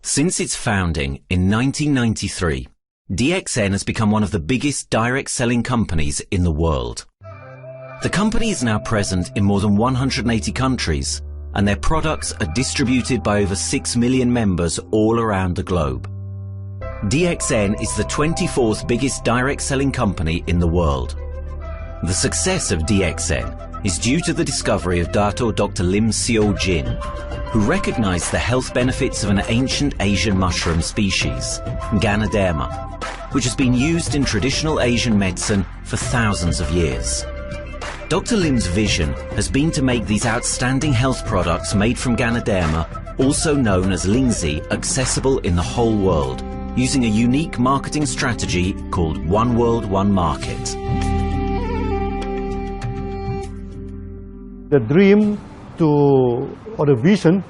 Since its founding in 1993, DXN has become one of the biggest direct selling companies in the world. The company is now present in more than 180 countries, and their products are distributed by over 6 million members all around the globe. DXN is the 24th biggest direct selling company in the world. The success of DXN is due to the discovery of Dr. Lim Seo Jin, who recognized the health benefits of an ancient Asian mushroom species, Ganoderma, which has been used in traditional Asian medicine for thousands of years. Dr. Lim's vision has been to make these outstanding health products made from Ganoderma, also known as Lingzi, accessible in the whole world, using a unique marketing strategy called One World, One Market. The dream or the vision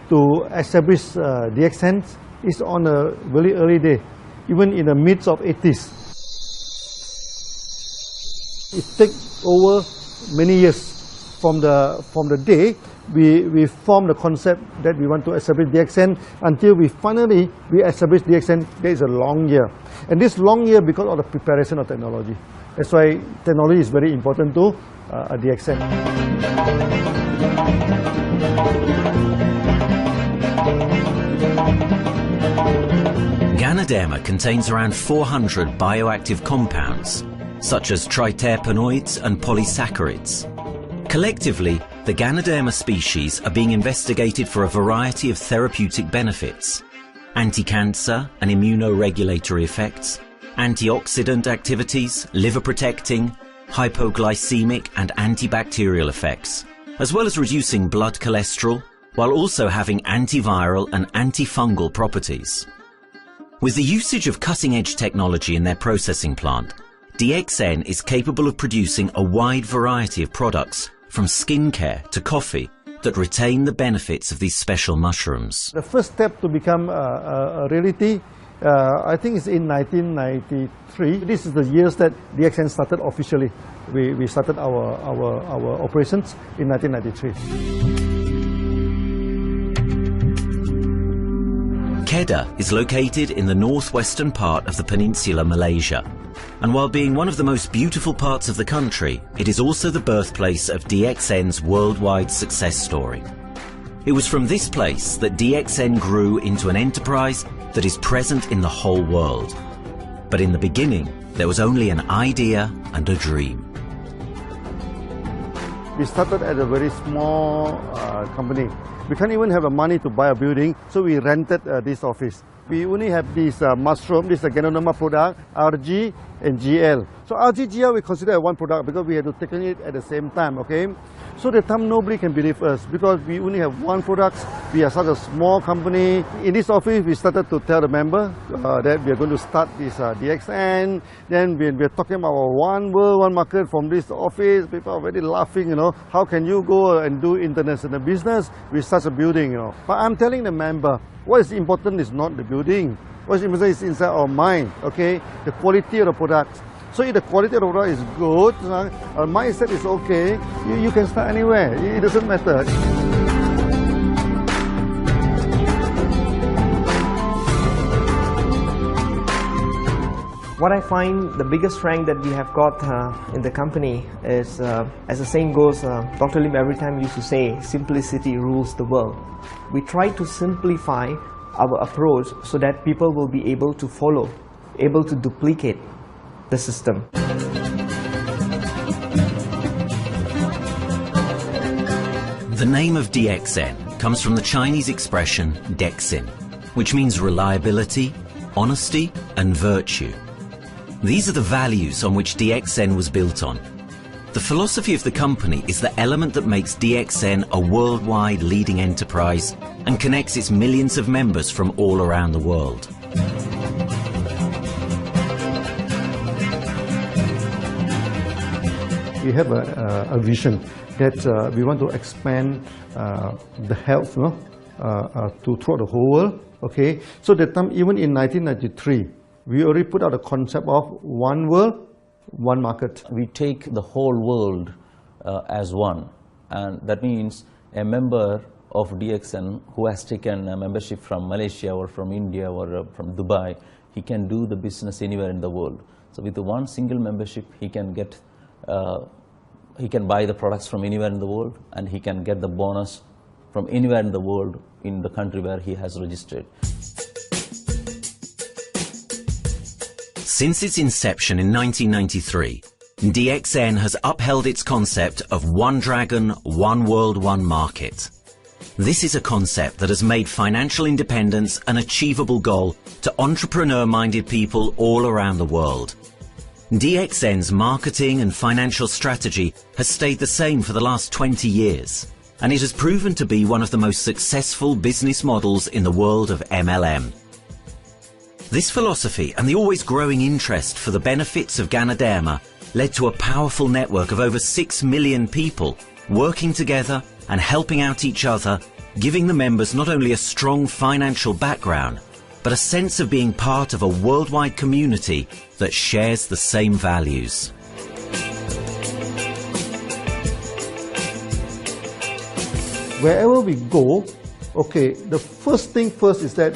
to establish DXN is on a very early day, even in the midst of 80s. It takes over many years from the day we formed the concept that we want to establish DXN until we finally establish DXN. There is a long year, and this long year because of the preparation of technology. That's why technology is very important to DXN. Ganoderma contains around 400 bioactive compounds, such as triterpenoids and polysaccharides. Collectively, the Ganoderma species are being investigated for a variety of therapeutic benefits: anti-cancer and immunoregulatory effects, antioxidant activities, liver protecting, hypoglycemic and antibacterial effects, as well as reducing blood cholesterol, while also having antiviral and antifungal properties. With the usage of cutting-edge technology in their processing plant, DXN is capable of producing a wide variety of products, from skincare to coffee, that retain the benefits of these special mushrooms. The first step to become a reality, I think, is in 1993. This is the years that DXN started officially. We started our operations in 1993. Kedah is located in the northwestern part of the peninsula Malaysia, and while being one of the most beautiful parts of the country, it is also the birthplace of DXN's worldwide success story. It was from this place that DXN grew into an enterprise that is present in the whole world. But in the beginning, there was only an idea and a dream. We started at a very small company. We can't even have the money to buy a building, so we rented this office. We only have this mushroom, this Ganoderma product, RG and GL. So RG, GL we consider one product because we have to take it at the same time, okay? So the time nobody can believe us because we only have one product. We are such a small company. In this office, we started to tell the member that we are going to start this DXN. Then we are talking about one world, one market from this office. People are very laughing, you know. How can you go and do international business with such a building, you know? But I'm telling the member, what is important is not the building. What is important is inside our mind, okay? The quality of the product. So if the quality of the product is good, our mindset is okay, you can start anywhere. It doesn't matter. What I find the biggest strength that we have got in the company is, as the saying goes, Dr. Lim every time used to say, simplicity rules the world. We try to simplify our approach so that people will be able to follow, able to duplicate the system. The name of DXN comes from the Chinese expression DXN, which means reliability, honesty and virtue. These are the values on which DXN was built on. The philosophy of the company is the element that makes DXN a worldwide leading enterprise and connects its millions of members from all around the world. We have a vision that we want to expand the health to throughout the whole world. Okay, so that time, even in 1993, we already put out a concept of one world, one market. We take the whole world as one, and that means a member of DXN who has taken a membership from Malaysia or from India or from Dubai, he can do the business anywhere in the world. So with the one single membership, he can get, he can buy the products from anywhere in the world, and he can get the bonus from anywhere in the world in the country where he has registered. Since its inception in 1993, DXN has upheld its concept of one dragon, one world, one market. This is a concept that has made financial independence an achievable goal to entrepreneur-minded people all around the world. DXN's marketing and financial strategy has stayed the same for the last 20 years, and it has proven to be one of the most successful business models in the world of MLM. This philosophy and the always growing interest for the benefits of Ganoderma led to a powerful network of over 6 million people working together and helping out each other, giving the members not only a strong financial background, but a sense of being part of a worldwide community that shares the same values. Wherever we go, okay, the first thing first is that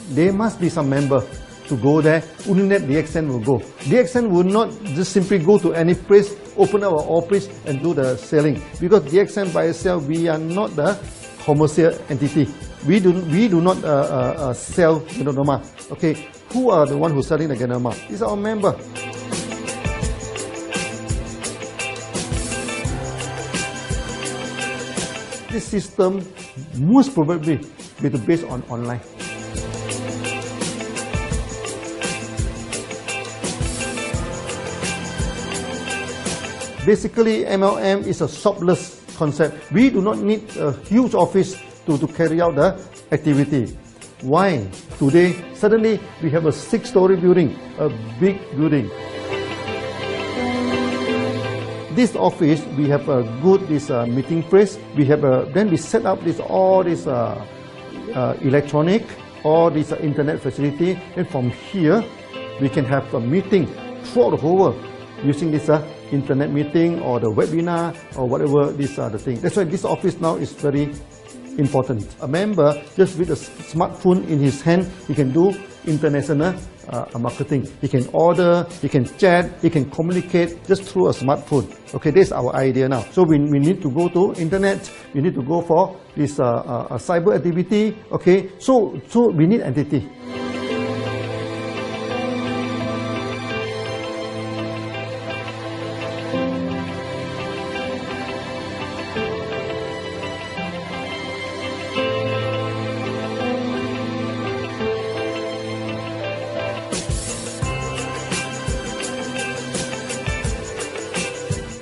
there must be some member to go there. Only that DXN will go. DXN will not just simply go to any place, open our office and do the selling. Because DXN by itself, we are not the commercial entity. We do not sell Ganoderma. Okay, who are the one who's selling the Ganoderma? It's our member. This system most probably will be based on online. Basically, MLM is a shopless concept. We do not need a huge office to carry out the activity. Why? Today, suddenly we have a 6-story building, a big building. This office, we have a good meeting place. We have then we set up all this electronic, all this internet facility, and from here we can have a meeting throughout the whole world using this internet meeting or the webinar or whatever these are the things. That's why this office now is very important. A member, just with a smartphone in his hand, he can do international marketing. He can order, he can chat, he can communicate just through a smartphone. Okay, that's our idea now. So we need to go to internet, we need to go for this cyber activity. Okay, so we need entity.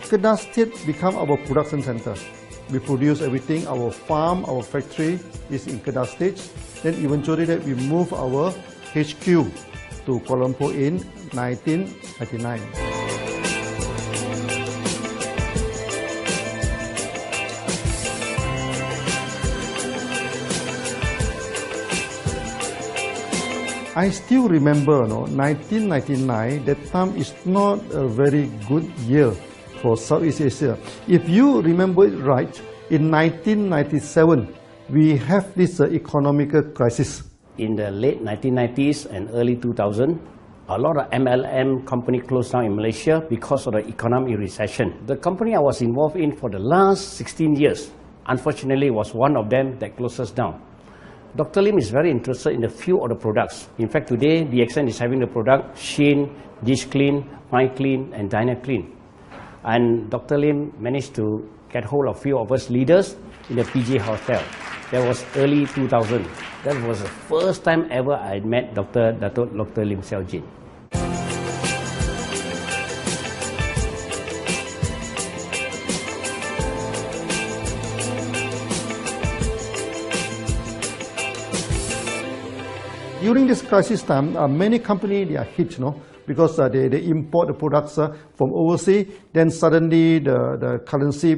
Kedah State become our production center. We produce everything. Our farm, our factory is in Kedah State. Then eventually that we move our HQ to Kuala Lumpur in 1999. I still remember, 1999, that time is not a very good year for Southeast Asia. If you remember it right, in 1997, we have this economic crisis. In the late 1990s and early 2000, a lot of MLM company closed down in Malaysia because of the economic recession. The company I was involved in for the last 16 years, unfortunately, was one of them that closes down. Dr. Lim is very interested in a few of the products. In fact, today, DXN is having the product Sheen, Dish Clean, Mind Clean, and Diner Clean. And Dr. Lim managed to get hold of a few of us leaders in the PJ Hotel. That was early 2000. That was the first time ever I met Dr. Lim Xiaojin. During this crisis time, many companies they are hit, because they import the products from overseas. Then suddenly the currency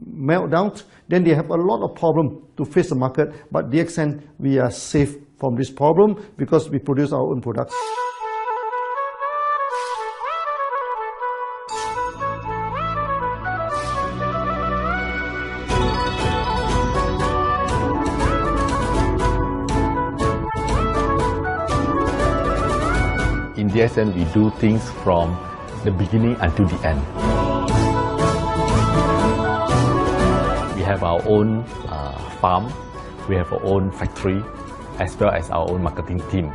melt down. Then they have a lot of problem to face the market. But DXN, we are safe from this problem because we produce our own products. DXN, we do things from the beginning until the end. We have our own farm, we have our own factory, as well as our own marketing team.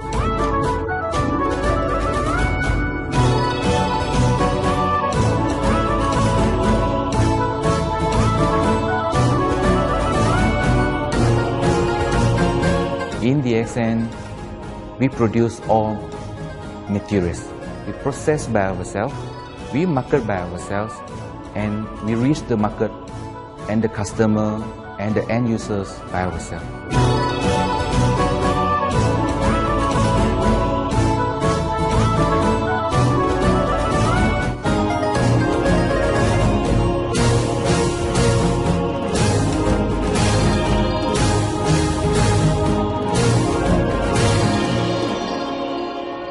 In DXN, we produce all materials. We process by ourselves, we market by ourselves, and we reach the market and the customer and the end users by ourselves.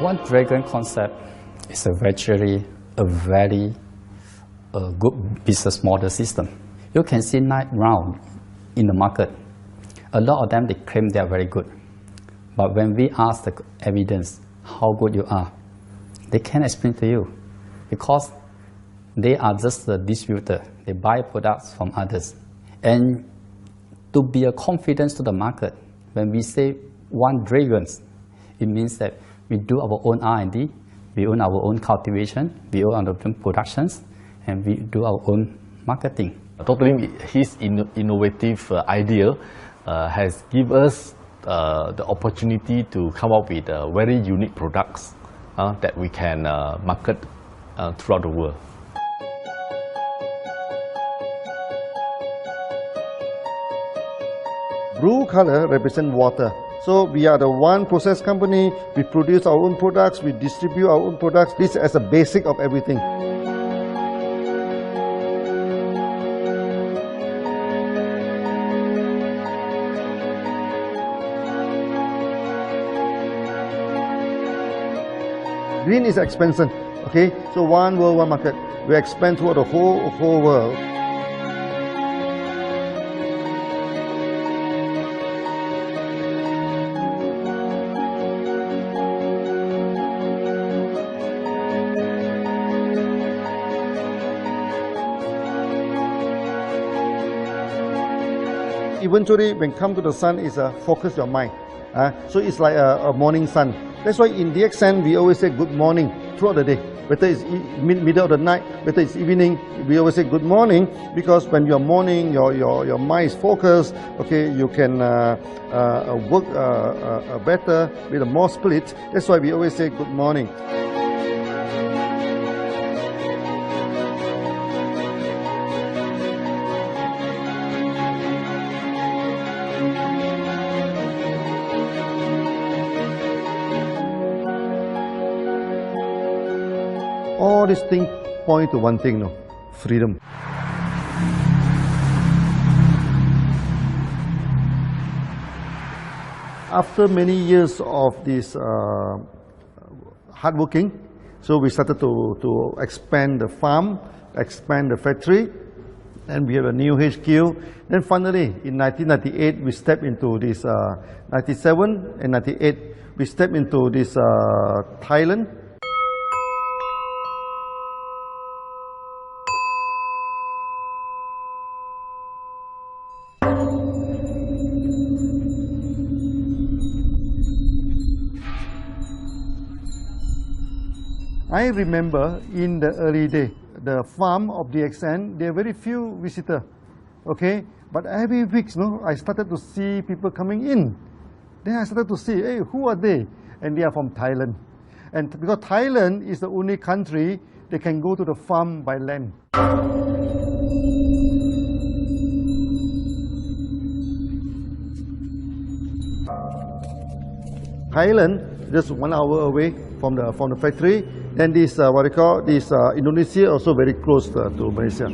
One dragon concept is a very good business model system. You can see 9 rounds in the market. A lot of them, they claim they are very good. But when we ask the evidence how good you are, they can't explain to you because they are just the distributor. They buy products from others. And to be a confidence to the market, when we say one dragon, it means that we do our own R&D, we own our own cultivation, we own our own productions, and we do our own marketing. Totally, his innovative idea has given us the opportunity to come up with very unique products that we can market throughout the world. Blue color represents water. So we are the one process company, we produce our own products, we distribute our own products. This is a basic of everything. Green is expansion, okay? So one world, one market. We expand throughout the whole world. Eventually, when come to the sun, is focus your mind. So it's like a morning sun. That's why in DXN, we always say good morning throughout the day. Whether it's middle of the night, whether it's evening, we always say good morning because when you're morning, your mind is focused. Okay, you can work better with a more spirit. That's why we always say good morning. All these things point to one thing, no? Freedom. After many years of this hard working, so we started to expand the farm, expand the factory, and we have a new HQ. Then finally, in 1998, we stepped into this, 97 and 98, we stepped into this Thailand. I remember in the early day, the farm of DXN, there are very few visitors, okay? But every week, no, I started to see people coming in. Then I started to see, hey, who are they? And they are from Thailand. And because Thailand is the only country they can go to the farm by land. Thailand, just 1 hour away from the factory. Then this what they call this Indonesia also very close to Malaysia.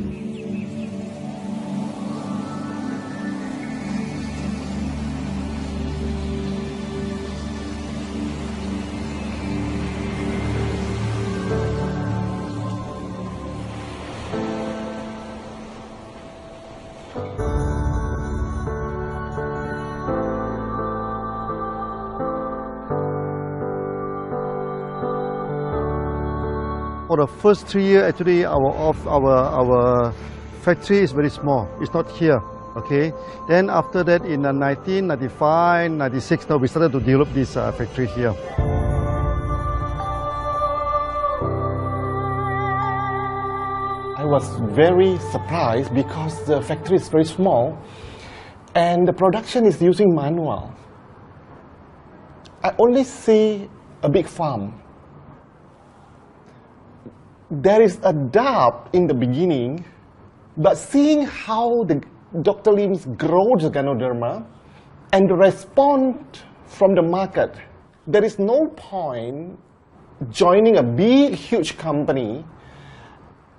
For the first 3 years, actually, our factory is very small. It's not here. Okay. Then after that, in 1995, 96, now we started to develop this factory here. I was very surprised because the factory is very small and the production is using manual. I only see a big farm. There is a doubt in the beginning, but seeing how Dr. Lim's grows Ganoderma and the response from the market, there is no point joining a big, huge company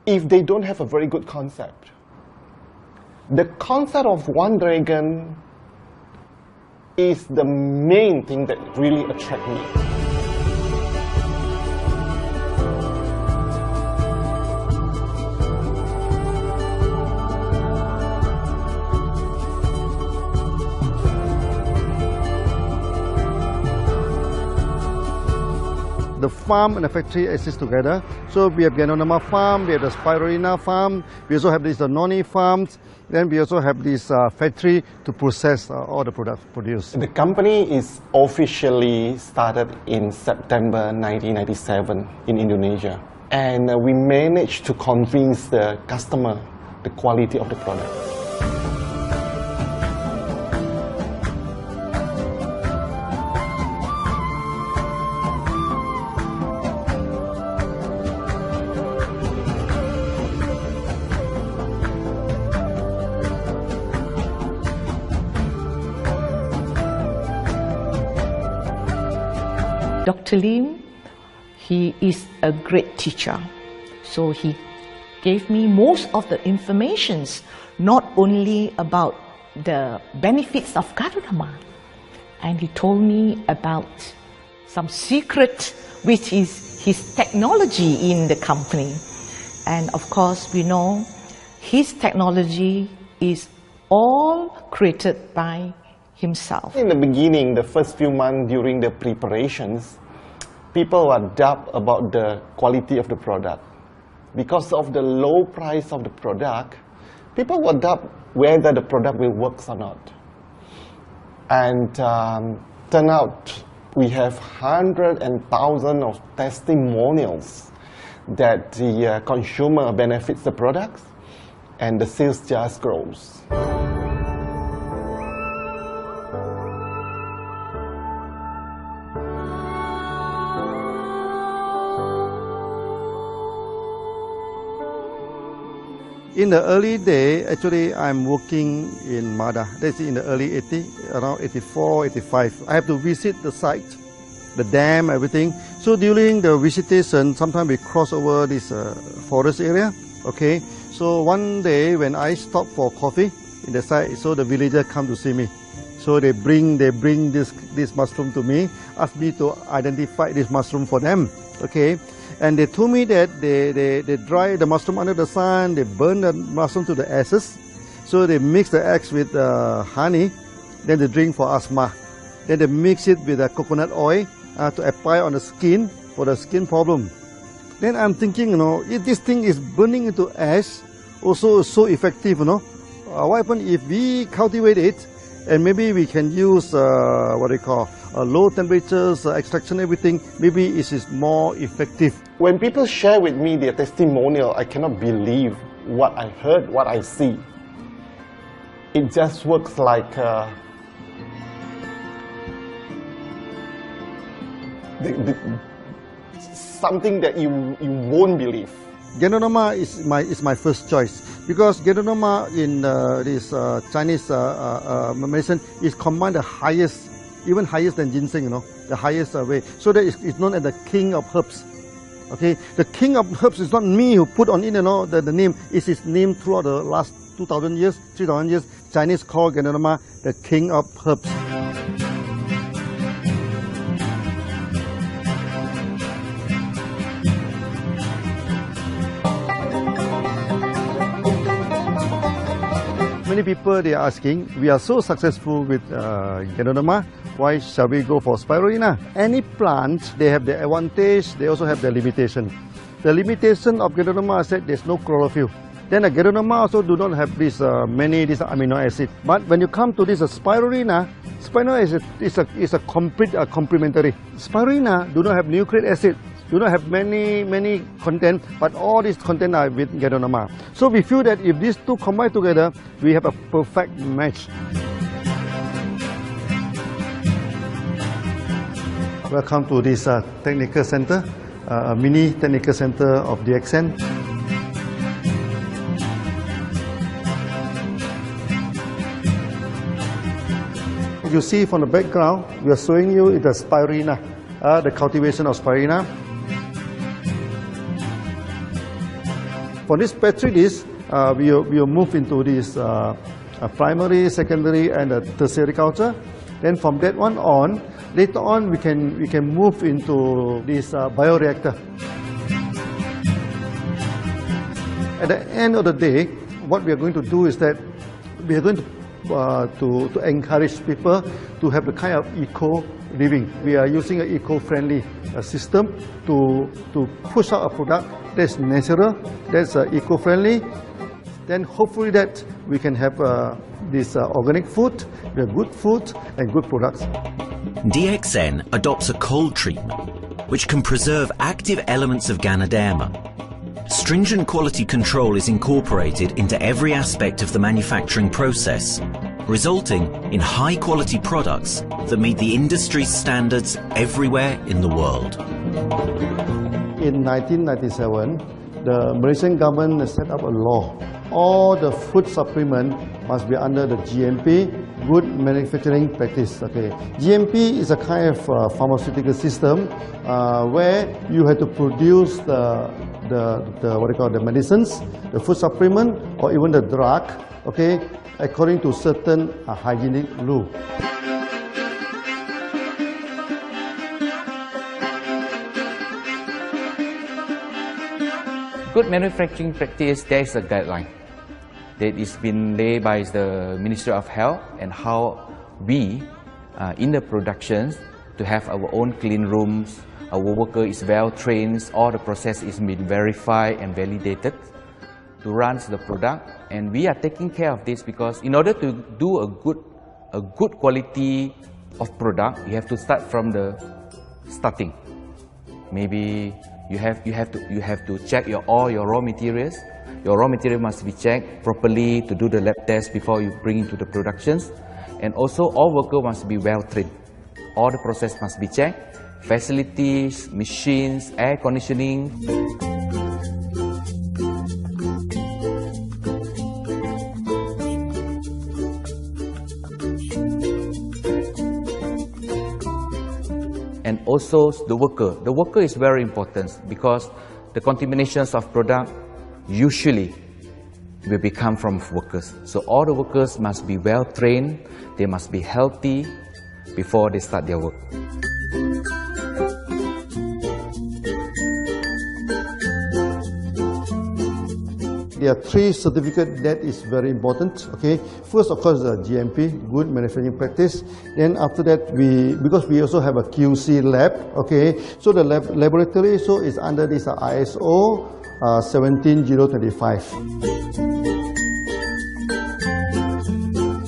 if they don't have a very good concept. The concept of One Dragon is the main thing that really attracts me. The farm and the factory exist together. So we have Ganoderma farm, we have the Spirulina farm, we also have these noni farms, then we also have this factory to process all the products produced. The company is officially started in September 1997 in Indonesia. And we managed to convince the customer the quality of the product. Dr. Lim, he is a great teacher. So he gave me most of the informations, not only about the benefits of Ganoderma, and he told me about some secret, which is his technology in the company. And of course, we know his technology is all created by himself. In the beginning, the first few months during the preparations, people were doubt about the quality of the product. Because of the low price of the product, people were doubt whether the product will work or not. And turn out we have hundreds and thousands of testimonials that the consumer benefits the products and the sales just grows. In the early day, actually, I'm working in Mada. That's in the early 80s, around 84, 85. I have to visit the site, the dam, everything. So during the visitation, sometimes we cross over this forest area. Okay. So one day when I stop for coffee in the site, so the villagers come to see me. So they bring this mushroom to me, ask me to identify this mushroom for them. Okay. And they told me that they dry the mushroom under the sun, they burn the mushroom to the ashes. So they mix the eggs with honey, then they drink for asthma. Then they mix it with coconut oil to apply on the skin for the skin problem. Then I'm thinking, if this thing is burning into ash, also so effective, what happens if we cultivate it and maybe we can use low temperatures, extraction, everything, maybe it is more effective. When people share with me their testimonial, I cannot believe what I heard, what I see. It just works like something that you won't believe. Ganoderma is my first choice because Ganoderma in this Chinese medicine is combined the highest, even higher than ginseng, the highest way. So that it's known as the king of herbs. Okay, the king of herbs is not me who put on it, the name. It's his name throughout the last 2,000 years, 3,000 years. Chinese call Ganoderma the king of herbs. Many people they are asking, we are so successful with Ganoderma, why shall we go for Spirulina? Any plant, they have the advantage, they also have the limitation. The limitation of Ganoderma, I said there's no chlorophyll. Then the Ganoderma also do not have this many this amino acid. But when you come to this spirulina, spirulina is a complete complementary. Spirulina do not have nucleic acid, do not have many content, but all these content are with Ganoderma. So we feel that if these two combine together, we have a perfect match. Welcome to this technical center, a mini technical center of DXN. You see from the background, we are showing you the spirulina, the cultivation of spirulina. For this petri dish, we will move into this primary, secondary, and tertiary culture. Then from that one on, later on we can move into this bioreactor. At the end of the day, what we are going to do is that we are going to encourage people to have the kind of eco living. We are using an eco-friendly system to push out a product that's natural, that's eco-friendly. Then hopefully that we can have this organic food, the good food and good products. DXN adopts a cold treatment which can preserve active elements of Ganoderma. Stringent quality control is incorporated into every aspect of the manufacturing process, resulting in high-quality products that meet the industry's standards everywhere in the world. In 1997, the Malaysian government set up a law. All the food supplement must be under the GMP, Good Manufacturing Practice. Okay. GMP is a kind of pharmaceutical system where you have to produce the medicines, the food supplement, or even the drug, okay, according to certain hygienic rule. Good manufacturing practice, there is a guideline that is been laid by the Ministry of Health, and how we in the productions to have our own clean rooms, our worker is well trained, all the process is been verified and validated to run the product, and we are taking care of this because in order to do a good quality of product, you have to start from the starting. Maybe you have to check all your raw materials. Your raw material must be checked properly to do the lab test before you bring into the productions. And also all workers must be well trained. All the process must be checked. Facilities, machines, air conditioning. And also the worker. The worker is very important because the contaminations of product usually will become from workers. So all the workers must be well trained, they must be healthy before they start their work. There are three certificates that is very important. Okay, first of course the GMP, Good Manufacturing Practice. Then after that because we also have a QC lab. Okay, so the laboratory is under this ISO 17025.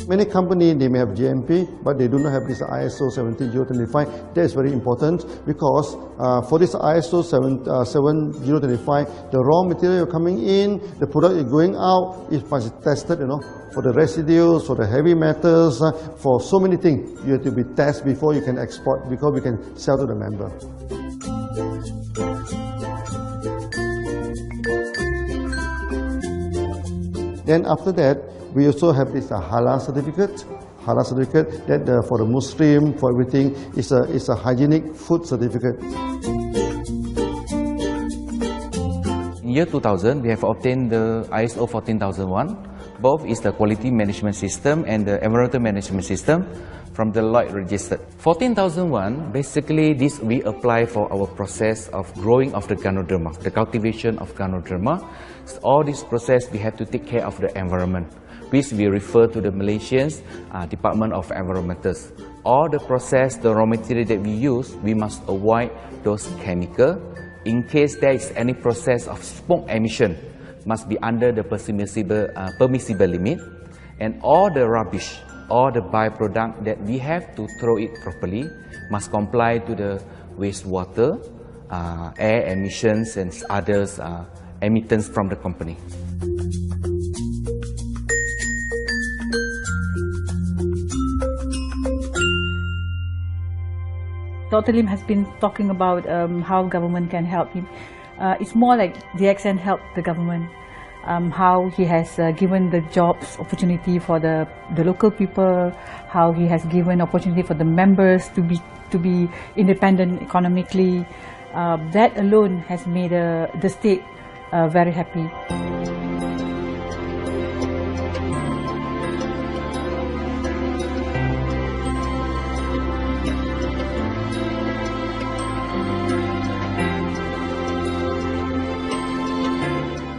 Many companies, they may have GMP, but they do not have this ISO 17025. That is very important because for this ISO 7025, the raw material coming in, the product is going out, it must be tested, for the residues, for the heavy metals, for so many things. You have to be tested before you can export, because we can sell to the member. Then after that, we also have this halal certificate. Halal certificate that for the Muslim, for everything, is a hygienic food certificate. In year 2000, we have obtained the ISO 14001. Both is the quality management system and the environmental management system from the Lloyd registered. 14001, basically this we apply for our process of growing of the Ganoderma, the cultivation of Ganoderma. So all this process we have to take care of the environment, which we refer to the Malaysians Department of Environmentals. All the process, the raw material that we use, we must avoid those chemicals in case there is any process of smoke emission, must be under the permissible limit, and all the rubbish, all the byproduct that we have to throw it properly must comply to the wastewater, air emissions and others emittance from the company. Dr. Lim has been talking about how government can help him. It's more like DXN helped the government, how he has given the jobs opportunity for the local people, how he has given opportunity for the members to be independent economically. That alone has made the state very happy.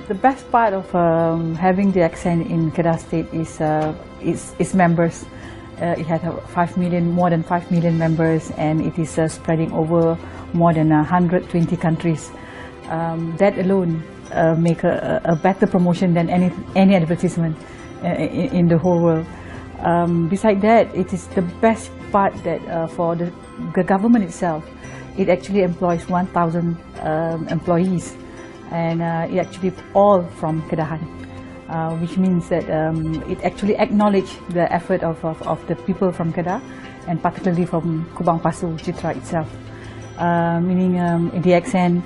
The best part of having DXN in Kedah State is its members. It has more than 5 million members, and it is spreading over more than 120 countries. That alone make a better promotion than any advertisement in the whole world. Besides that, it is the best part that for the government itself, it actually employs 1,000 employees. And it actually all from Kedahan, which means that it actually acknowledges the effort of the people from Kedah, and particularly from Kubang Pasu Citra itself. Meaning DXN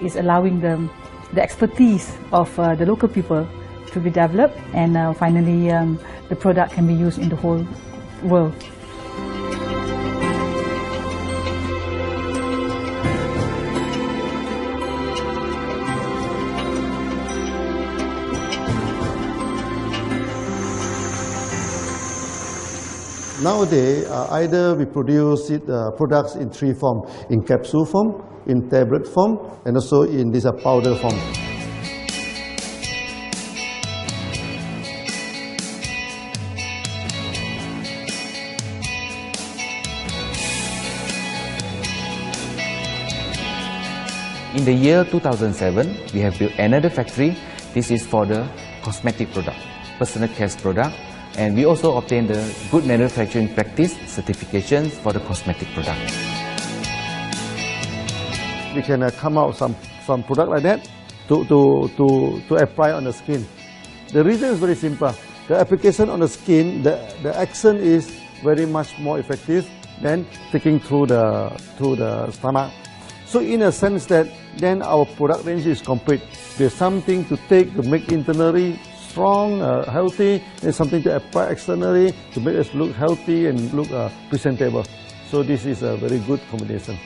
is allowing the expertise of the local people to be developed, and finally the product can be used in the whole world. Nowadays, either we produce products in 3 forms: in capsule form, in tablet form, and also in this powder form. In the year 2007, we have built another factory. This is for the cosmetic product, personal care product. And we also obtained the Good Manufacturing Practice certifications for the cosmetic product. We can come out some product like that to apply on the skin. The reason is very simple. The application on the skin, the action is very much more effective than taking through the stomach. So in a sense that then our product range is complete. There's something to take to make internally strong, healthy, and something to apply externally to make us look healthy and look presentable. So this is a very good combination.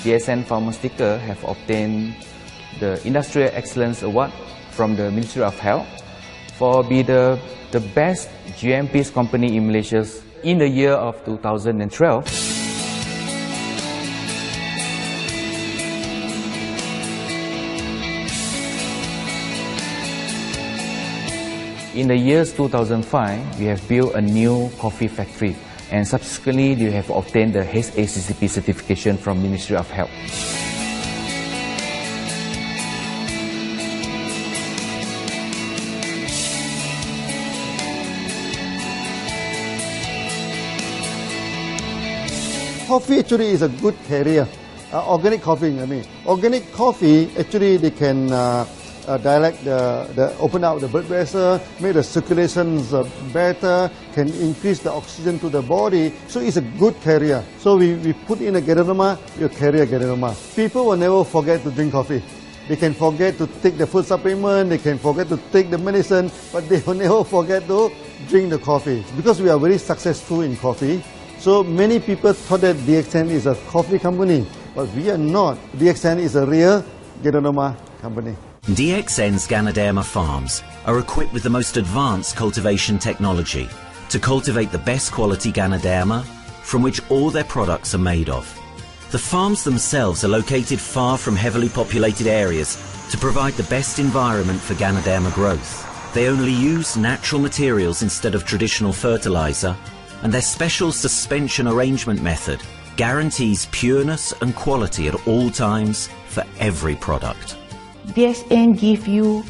DXN Pharmaceutical have obtained the Industrial Excellence Award from the Ministry of Health for being the best GMP company in Malaysia in the year of 2012. In the years 2005, we have built a new coffee factory, and subsequently we have obtained the HACCP certification from Ministry of Health. Coffee actually is a good career. Organic coffee, I mean. Organic coffee, actually they can open up the blood vessel, make the circulations better, can increase the oxygen to the body. So it's a good carrier. So we put in a Ganoderma, you carry a Ganoderma. People will never forget to drink coffee. They can forget to take the food supplement, they can forget to take the medicine, but they will never forget to drink the coffee. Because we are very successful in coffee, so many people thought that DXN is a coffee company, but we are not. DXN is a real Ganoderma company. DXN's Ganoderma farms are equipped with the most advanced cultivation technology to cultivate the best quality Ganoderma from which all their products are made of. The farms themselves are located far from heavily populated areas to provide the best environment for Ganoderma growth. They only use natural materials instead of traditional fertilizer, and their special suspension arrangement method guarantees pureness and quality at all times for every product. DXN give you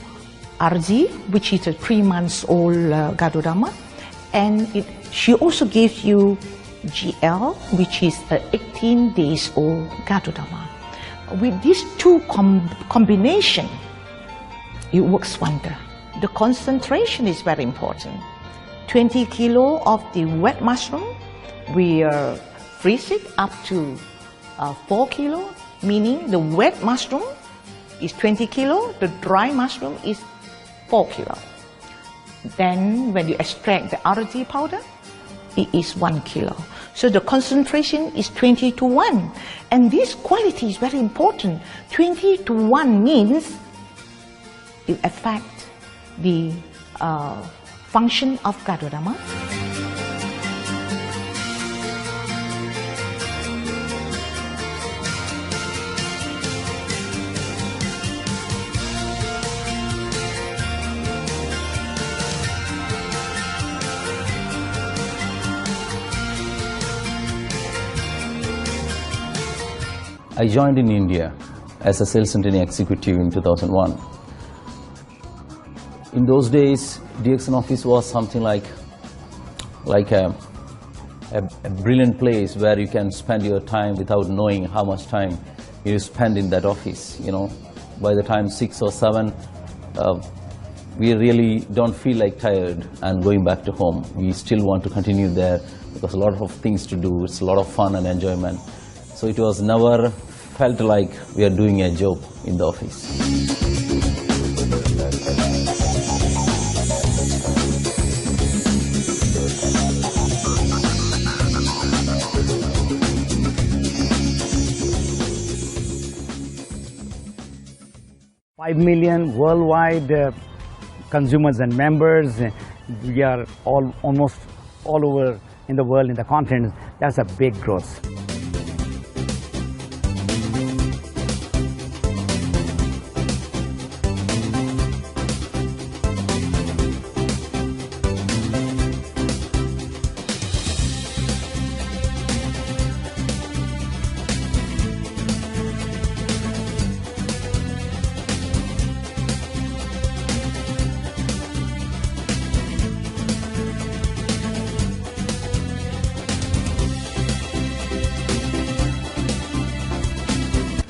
RG, which is a 3 months old Ganoderma, and she also gives you GL, which is a 18 days old Ganoderma. With these two combination, it works wonder. The concentration is very important. 20 kilo of the wet mushroom, we freeze it up to 4 kilo, meaning the wet mushroom is 20 kilo, the dry mushroom is 4 kilo. Then when you extract the RG powder, it is 1 kilo. So the concentration is 20 to 1. And this quality is very important. 20 to 1 means it affects the function of Ganoderma. I joined in India as a sales and training executive in 2001. In those days, DXN office was something like a brilliant place where you can spend your time without knowing how much time you spend in that office. You know, by the time 6 or 7, we really don't feel like tired and going back to home. We still want to continue there because a lot of things to do. It's a lot of fun and enjoyment. So it was never felt like we are doing a job in the office. $5 million worldwide consumers and members. We are almost all over in the world, in the continent. That's a big growth.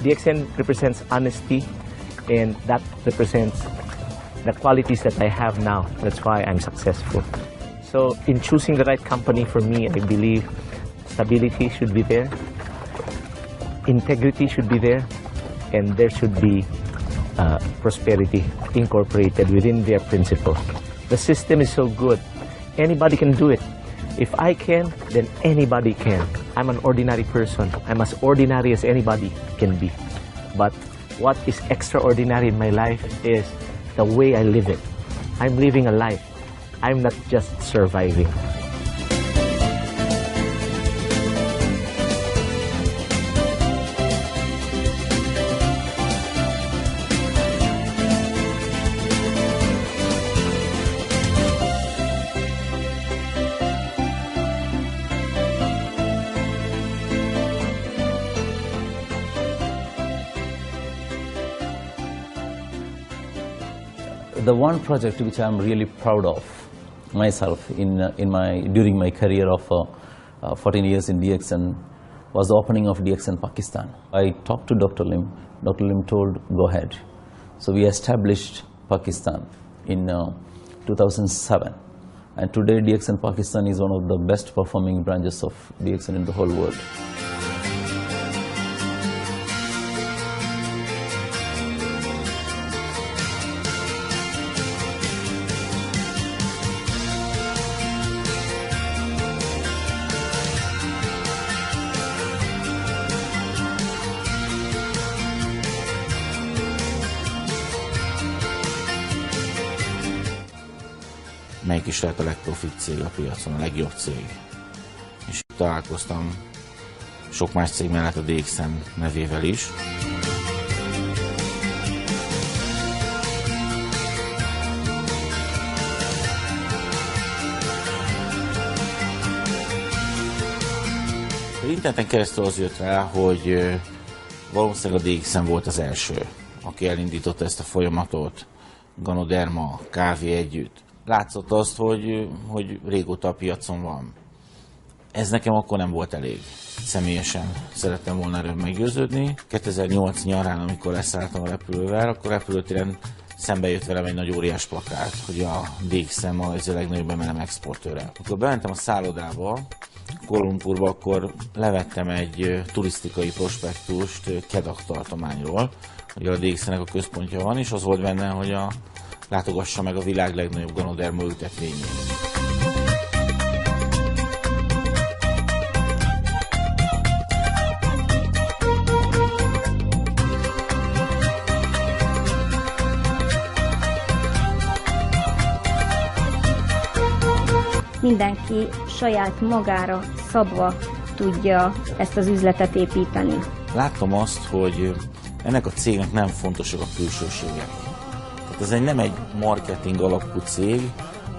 DXN represents honesty, and that represents the qualities that I have now. That's why I'm successful. So in choosing the right company for me, I believe stability should be there, integrity should be there, and there should be prosperity incorporated within their principle. The system is so good. Anybody can do it. If I can, then anybody can. I'm an ordinary person. I'm as ordinary as anybody can be. But what is extraordinary in my life is the way I live it. I'm living a life. I'm not just surviving. The one project which I'm really proud of myself during my career of 14 years in DXN was the opening of DXN Pakistan. I talked to Dr. Lim. Dr. Lim told, go ahead. So we established Pakistan in 2007. And today DXN Pakistan is one of the best performing branches of DXN in the whole world. Melyik is lehet a legprofit cég a piacon, a legjobb cég. És találkoztam sok más cég mellett a DXN nevével is. interneten keresztül az jött rá, hogy valószínűleg a DXN volt az első, aki elindította ezt a folyamatot, Ganoderma, kávé együtt. Látszott azt, hogy régóta a piacon van. Ez nekem akkor nem volt elég. Személyesen szerettem volna erről meggyőződni. 2008 nyarán, amikor leszálltam a repülővel, akkor repülőtéren szembe jött velem egy nagy óriás plakát, hogy a DXN Malajzia legnagyobb MLM exportőre. Amikor bementem a szállodába, Kuala Lumpurba, akkor levettem egy turisztikai prospektust Kedah tartományról, hogy a DXN-nek a központja van, és az volt benne, hogy látogassa meg a világ legnagyobb Ganoderma ültetvényét. Mindenki saját magára szabva tudja ezt az üzletet építeni. Láttam azt, hogy ennek a cégnek nem fontosak a külsőségek. Tehát ez nem egy marketing alapú cég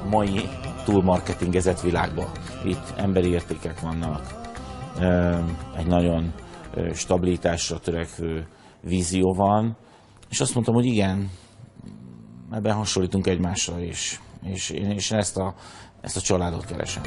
a mai túlmarketingezett világban. Itt emberi értékek vannak, egy nagyon stabilitásra törekvő vízió van, és azt mondtam, hogy igen, ebben hasonlítunk egymásra is, és én ezt a családot keresem.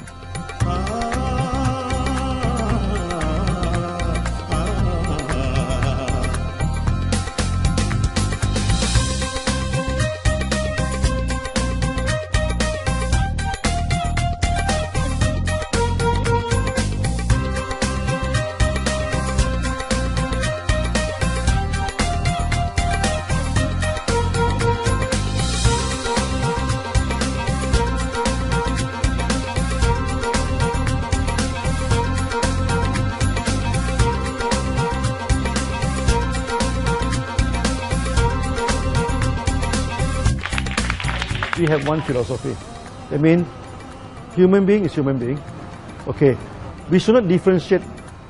We have one philosophy. I mean, human being is human being. Okay, we should not differentiate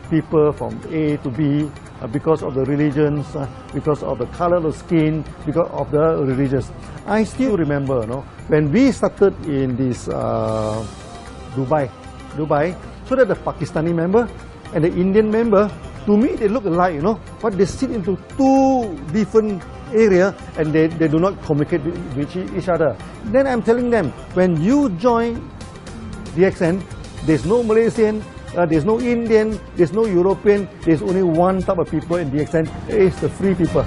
people from A to B because of the religions, because of the color of the skin, because of the religions. I still remember, when we started in this Dubai, so that the Pakistani member and the Indian member, to me they look alike, but they sit into two different area and they do not communicate with each other. Then I'm telling them, when you join DXN, there's no Malaysian, there's no Indian, there's no European, there's only one type of people in DXN, it's the free people.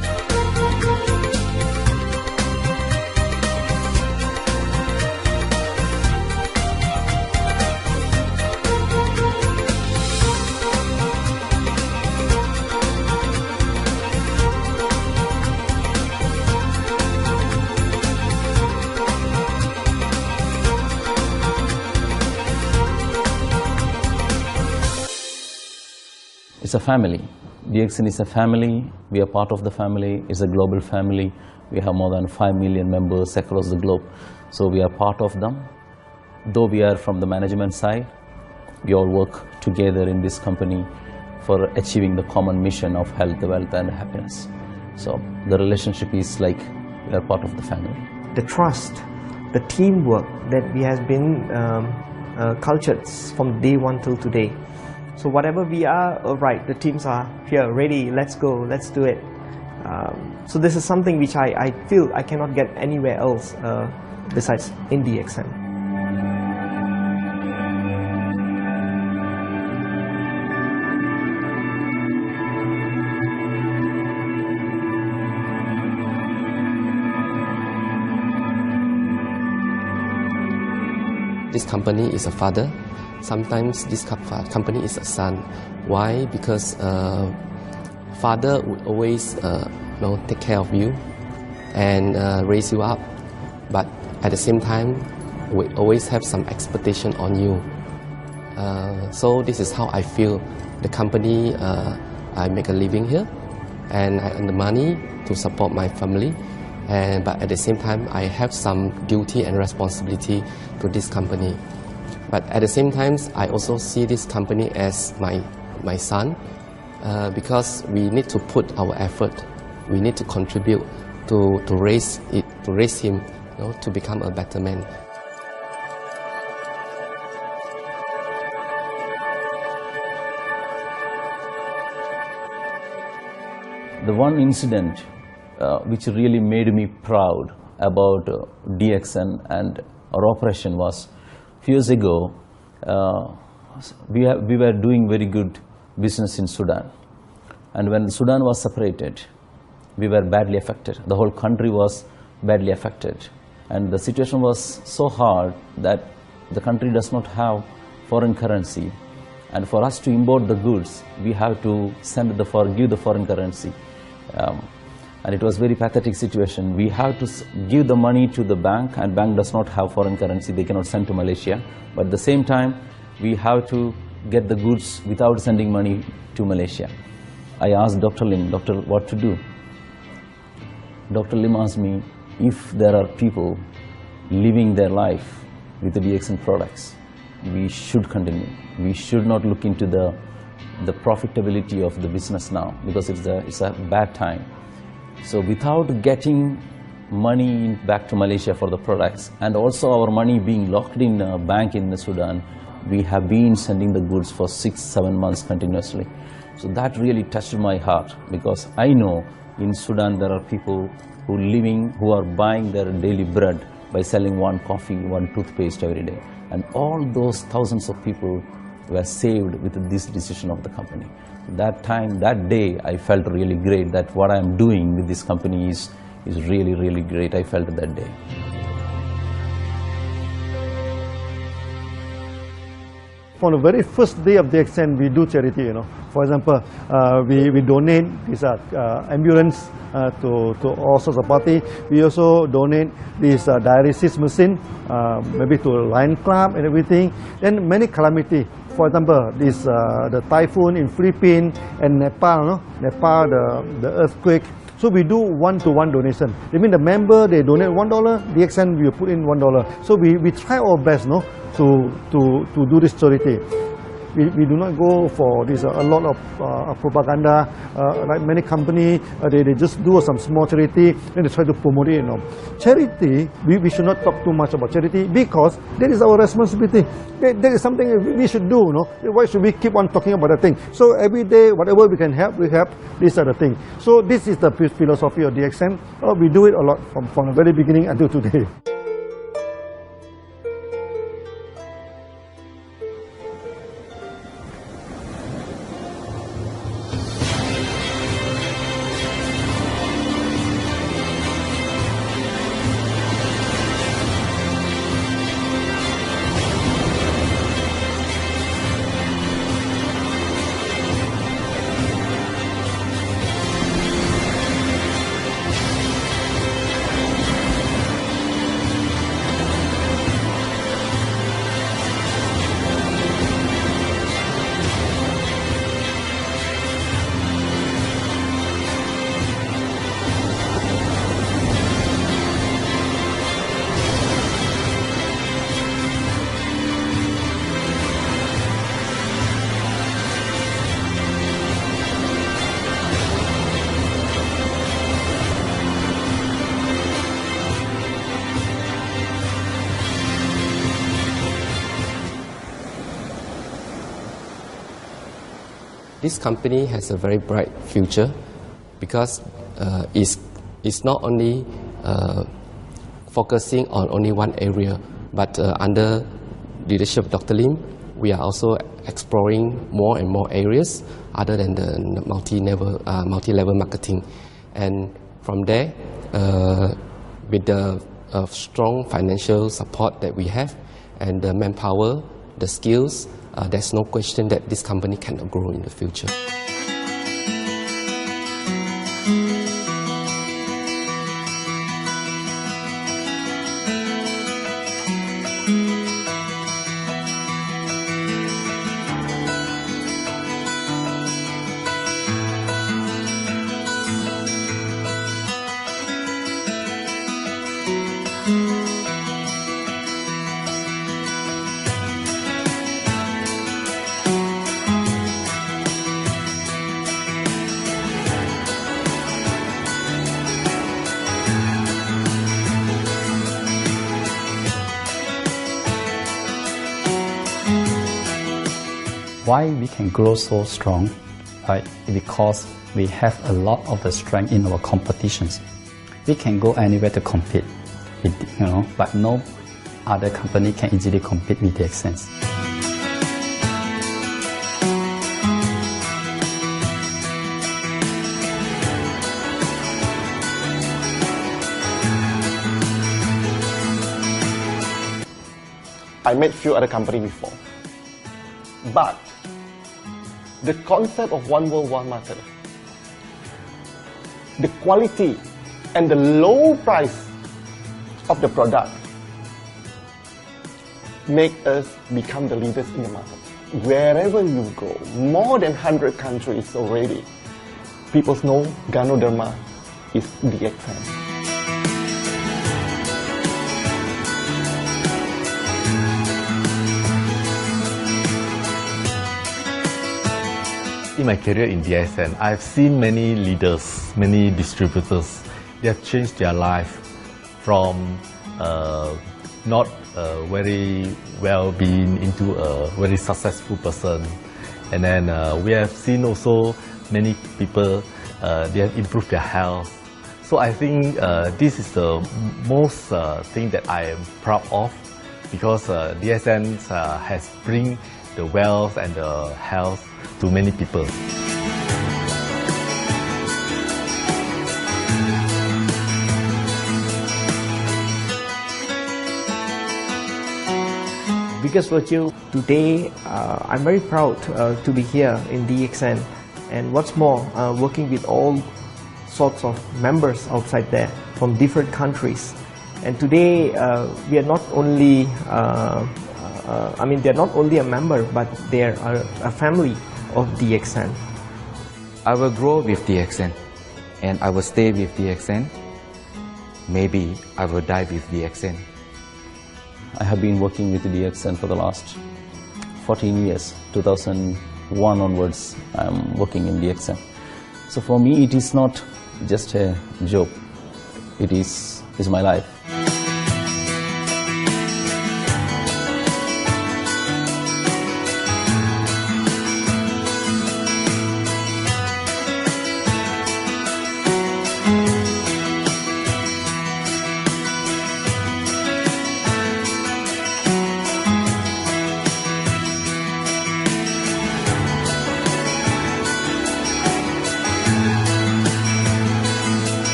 It's a family. DXN is a family. We are part of the family. It's a global family. We have more than 5 million members across the globe. So we are part of them. Though we are from the management side, we all work together in this company for achieving the common mission of health, wealth and happiness. So the relationship is like we are part of the family. The trust, the teamwork that we has been cultured from day one till today. So whatever we are, right, the teams are here, ready, let's go, let's do it. So this is something which I feel I cannot get anywhere else besides in DXN. This company is a father. Sometimes this company is a son. Why? Because father would always take care of you and raise you up. But at the same time, we always have some expectation on you. So this is how I feel. The company, I make a living here and I earn the money to support my family. But at the same time, I have some duty and responsibility to this company. But at the same time, I also see this company as my son because we need to put our effort. We need to contribute to raise him, to become a better man. The one incident which really made me proud about DXN and our operation was a few years ago. We were doing very good business in Sudan, and when Sudan was separated, we were badly affected. The whole country was badly affected, and the situation was so hard that the country does not have foreign currency, and for us to import the goods, we have to give the foreign currency. And it was very pathetic situation. We have to give the money to the bank, and bank does not have foreign currency. They cannot send to Malaysia. But at the same time, we have to get the goods without sending money to Malaysia. I asked Dr. Lim, doctor, what to do? Dr. Lim asked me if there are people living their life with the DXN products, we should continue. We should not look into the profitability of the business now, because it's a bad time. So without getting money back to Malaysia for the products, and also our money being locked in a bank in Sudan, we have been sending the goods for 6-7 months continuously. So that really touched my heart, because I know in Sudan there are people who are buying their daily bread by selling one coffee, one toothpaste every day. And all those thousands of people were saved with this decision of the company. That time, that day, I felt really great that what I'm doing with this company is really, really great. I felt that day. From the very first day of DXN, we do charity, you know. For example, we donate this ambulance to all sorts of party. We also donate this dialysis machine, maybe to Lion Club and everything. Then many calamity. For example, this the typhoon in Philippines and Nepal, no? Nepal, the earthquake. So we do one-to-one donation. I mean, the member, they donate $1, DXN will put in $1. So we try our best, no, to do this charity. We do not go for this a lot of propaganda like many companies. They just do some small charity and they try to promote it. You know. Charity, we should not talk too much about charity, because that is our responsibility. That is something we should do. No? Why should we keep on talking about the thing? So every day, whatever we can help, we help. These are the things. So this is the philosophy of DXN. We do it a lot from the very beginning until today. This company has a very bright future, because it's not only focusing on only one area, but under leadership of Dr. Lim, we are also exploring more and more areas other than the multi-level marketing. And from there, with the strong financial support that we have and the manpower, the skills, there's no question that this company cannot grow in the future. Why we can grow so strong? Because we have a lot of the strength in our competitions. We can go anywhere to compete, but no other company can easily compete with DXN. I met few other companies before, but the concept of one world, one market, the quality and the low price of the product make us become the leaders in the market. Wherever you go, more than 100 countries already, people know Ganoderma is DXN. In my career in DXN, I've seen many leaders, many distributors. They have changed their life from not very well-being into a very successful person. And then we have seen also many people, they have improved their health. So I think this is the most thing that I am proud of, because DXN has bring the wealth and the health to many people. Biggest virtue today, I'm very proud to be here in DXN, and what's more, working with all sorts of members outside there from different countries. And today we are not only they're not only a member, but they're a family of DXN. I will grow with DXN, and I will stay with DXN. Maybe I will die with DXN. I have been working with DXN for the last 14 years. 2001 onwards, I am working in DXN. So for me, it is not just a job. It is my life.